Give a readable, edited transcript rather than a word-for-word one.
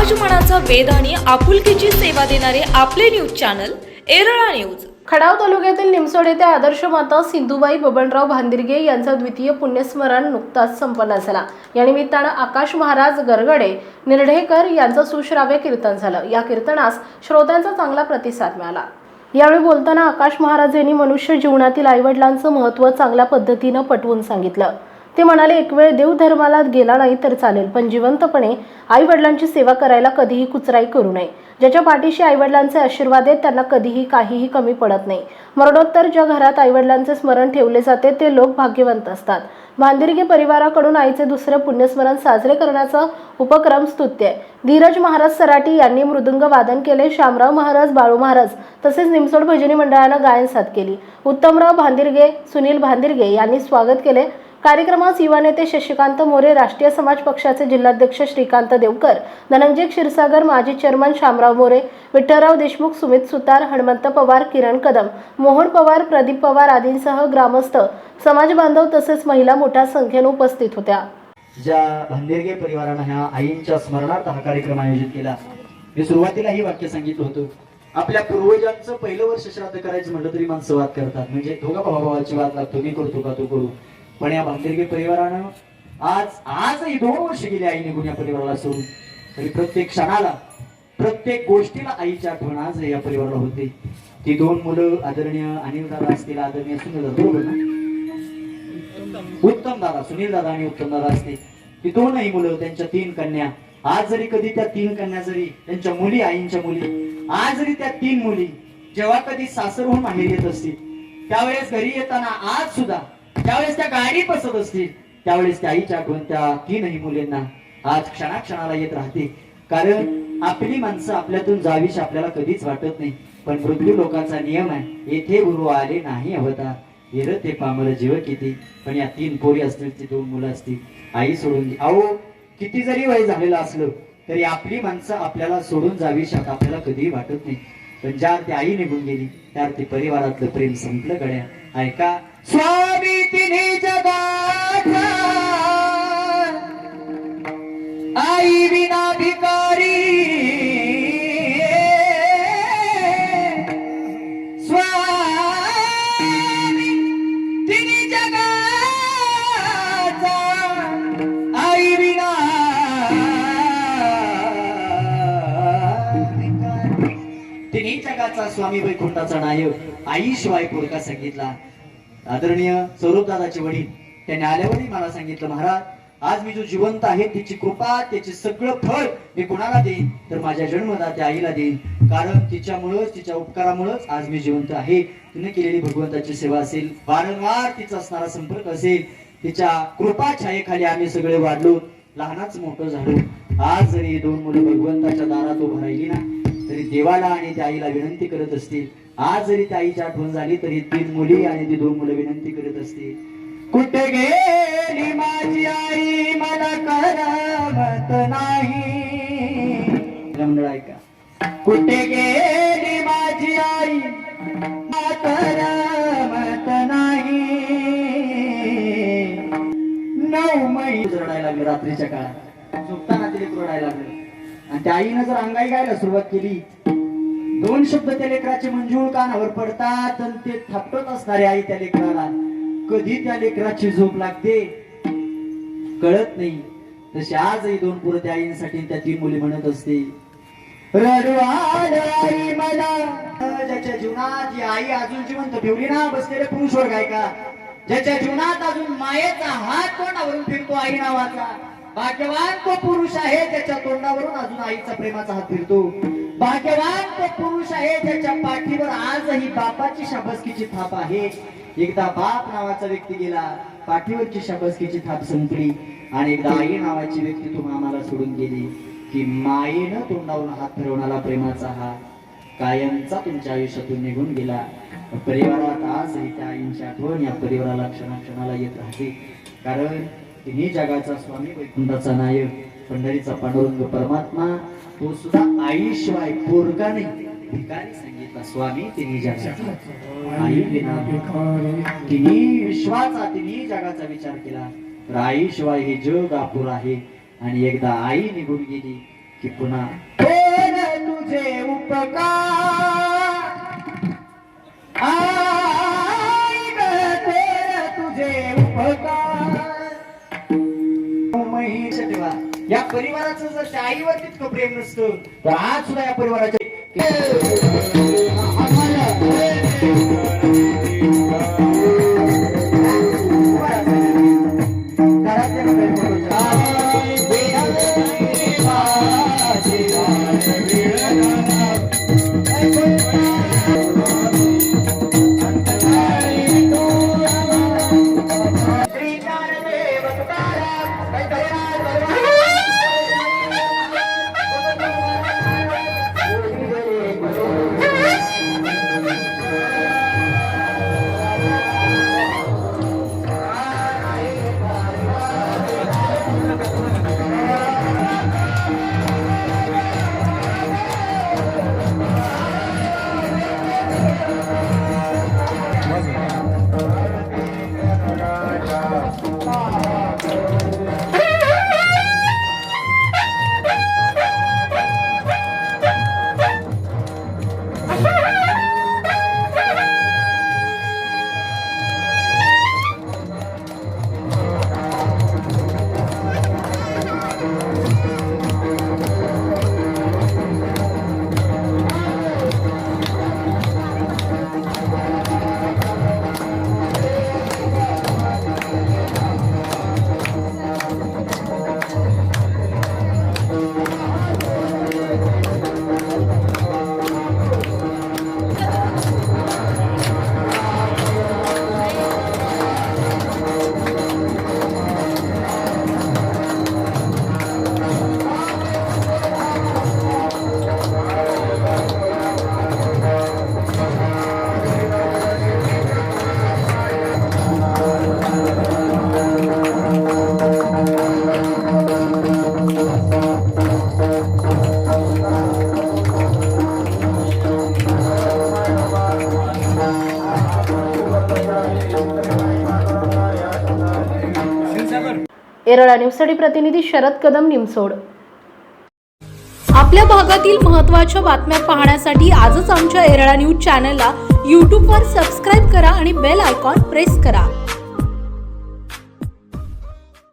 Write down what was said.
समाजमनाचा वेध आणि आपुलकीची सेवा देणारे आपले न्यूज चॅनल एरळा न्यूज। खडाव तालुक्यातील निमसोड येथे आदर्श माता सिंधुबाई बबनराव भांदिरगे यांचा द्वितीय पुण्यस्मरण नुकताच संपन्न झाला। या निमित्तानं आकाश महाराज गरगडे निर्ढेकर यांचं सुश्राव्य कीर्तन झालं। या कीर्तनास श्रोत्यांचा चांगला प्रतिसाद मिळाला। यावेळी बोलताना आकाश महाराज यांनी मनुष्य जीवनातील आईवडिलांचं महत्त्व चांगल्या पद्धतीनं पटवून सांगितलं। ते म्हणाले, एक वेळ देवधर्माला गेला नाही तर चालेल, पण जिवंतपणे आईवडिलांची सेवा करायला कधीही कुचराई करू नये। ज्याच्या पाठीशी आईवडिलांचे आशीर्वाद आहेत त्यांना कधीही काहीही कमी पडत नाही। मरणोत्तर ज्या घरात आईवडिलांचे स्मरण ठेवले जाते ते लोक भाग्यवंत असतात। भांदिरगे परिवाराकडून आईचे दुसरे पुण्यस्मरण साजरे करण्याचा उपक्रम स्तुत्य आहे। धीरज महाराज सराटी यांनी मृदुंग वादन केले। शामराव महाराज, बाळू महाराज तसेच निमसोड भजनी मंडळानं गायन साथ केली। उत्तमराव भांदिरगे, सुनील भांदिरगे यांनी स्वागत केले। कार्यक्रमास युवा नेते शशिकांत मोरे, राष्ट्रीय समाज पक्षाचे जिल्हाध्यक्ष श्रीकांत देवकर, धनंजय क्षीरसागर, माजी चेअरमन शामराव मोरे, विठ्ठलराव देशमुख, सुमित सुतार, हनुमंत पवार, किरण कदम, मोहन पवार, प्रदीप पवार आदींसह ग्रामस्थ, समाज बांधव तसेच महिला मोठ्या संख्येने उपस्थित होत्या। ज्या भांदिरगे परिवारानं ह्या आईंच्या स्मरणार्थ हा कार्यक्रम आयोजित केला, मी सुरुवातीला ही वाक्य सांगितलं होतं, आपल्या पूर्वजांचं पहिलं वर्ष श्राद्ध करायचं म्हटलं तरी माणसं वाद करतात, म्हणजे दोघा भावाभावाची वाद लागतो, मी करतो का तू करू। पण या भांदिरगे परिवारानं आजही 2 वर्ष गेली आई निघून या परिवाराला सोडून, तरी प्रत्येक क्षणाला प्रत्येक गोष्टीला आईची आठवण आज या परिवाराला होते। ती 2 मुलं आदरणीय अनिल दादा असतील, आदरणीय सुनील दादा, बरोबर ना, उत्तम दादा, सुनील दादा आणि उत्तम दादा असतील, ती 2ही मुलं, त्यांच्या 3 कन्या। आज जरी कधी त्या 3 कन्या जरी त्यांच्या मुली, आईंच्या मुली, आज जरी त्या 3 मुली जेव्हा कधी सासरहून माहेर येत असतील त्यावेळेस घरी येताना आज सुद्धा त्यावेळेस त्या गाडी बसत असतील त्यावेळेस त्या आईच्या आठवण त्या 3ही मुलींना आज क्षणाक्षणाला येत राहते। कारण आपली माणसं आपल्यातून जावीशी आपल्याला कधीच वाटत नाही, पण मृत्यू लोकांचा नियम आहे, येथे गुरु आले नाही अवतार, येर ते पामर जीव किती। पण या 3 पोरी असतील, ती 2 मुलं असतील, आई सोडून अहो किती जरी वय झालेलं असलं तरी आपली माणसं आपल्याला सोडून जावीशी आपल्याला कधीही वाटत नाही। पण ज्या ती आई निघून गेली त्या ती परिवारातलं प्रेम संपलं गड्या। ऐका, स्वामी तिने जगाचा आई विना भिकारी, स्वामी तिने जगाचा आई विना भिकारी, तिने जगाचा स्वामी वैकुंठाचा नायक, आईशिवाय पोरका सांगितला। आदरणीय सौरभ दादाचे वडील त्यांनी आल्यावरही मला सांगितलं, महाराज आज मी जो जिवंत आहे तिची कृपा, त्याचे सगळं फळ मी कोणाला देईन तर माझ्या जन्मदात्या आईला देईन, कारण तिच्यामुळेच, तिच्या उपकारामुळेच आज मी जिवंत आहे। तिने केलेली भगवंताची सेवा असेल, वारंवार तिचा असणारा संपर्क असेल, तिच्या कृपा छायेखाली आम्ही सगळे वाढलो, लहानाच मोठं झालो। आज जरी 2 मुलं भगवंताच्या दारात उभं राहिली ना तरी देवाला आणि त्या आईला विनंती करत असतील। आज जरी त्या आईची आठवण झाली तरी 3 मुली आणि ती 2 मुलं विनंती करत असतील, कुठे गेली माझी आई मला करमत नाही। मंडळ ऐका, कुठे गेली माझी आई मला करमत नाही। 9 महिने रडायला लागले रात्रीच्या काळात, झोपताना तिला रडायला लागले, आणि त्या आईनं जर अंगाई गायला सुरुवात केली, 2 शब्द त्या लेकराचे मंजूळ कानावर पडतात आणि ते थापटत असणारी आई त्या लेकराला कधी त्या लेकराची झोप लागते कळत नाही। तशी आजही 2 पोरं त्या आईसाठी त्या 3 मुली म्हणत असते, रडू आलं आई मला। ज्याच्या जीवनात ही आई अजून जिवंत ठेवली ना, बसलेले पुरुष वर्ग आहे का, ज्याच्या जीवनात अजून मायेचा हात तोंडावरून फिरतो आई नावाचा, भाग्यवान तो पुरुष आहे ज्याच्या तोंडावरून अजून आईचा प्रेमाचा हात फिरतो। भाग्यवान तो पुरुष आहे ज्याच्या पाठीवर आजही बापाची शाबासकीची थाप आहे। एकदा बाप नावाचा व्यक्ती गेला, पाठीवरची शाबासकीची थाप संपली, आणि एकदा आई नावाची व्यक्ती तुम्हा आम्हाला सोडून गेली, की मायेनं तोंडावरून हात फिरवणारा प्रेमाचा हात कायमचा तुमच्या आयुष्यातून निघून गेला। परिवारात आजही त्या आईंची आठवण या परिवाराला क्षणाक्षणाला येत राहते, कारण तिन्ही जगाचा स्वामी वैकुंठाचा नायक पंढरीचा पांडुरंग परमात्मा तो सुद्धा आईशिवाय पोरगा नाही, भिकारी सांगितला। स्वामी तिन्ही जगाचा आई विना भिकारी, तिन्ही विश्वाचा तिन्ही जगाचा विचार केला तर आईशिवाय हे जग अपुर आहे। आणि एकदा आई निघून गेली की पुन्हा थोर तुझे उपकार आई ग थोर तुझे उपकार महिष देवा. या परिवाराचं जर त्या आईवर तितकं प्रेम नसतं तर आज सुद्धा या परिवाराच्या येरळा न्यूजसाठी प्रतिनिधी शरद कदम, निमसोड. आपल्या भागातील महत्त्वाच्या बातम्या पाहण्यासाठी आजच आमच्या येरळा न्यूज चॅनलला यूट्यूबवर सबस्क्राईब करा आणि बेल आयकॉन प्रेस करा.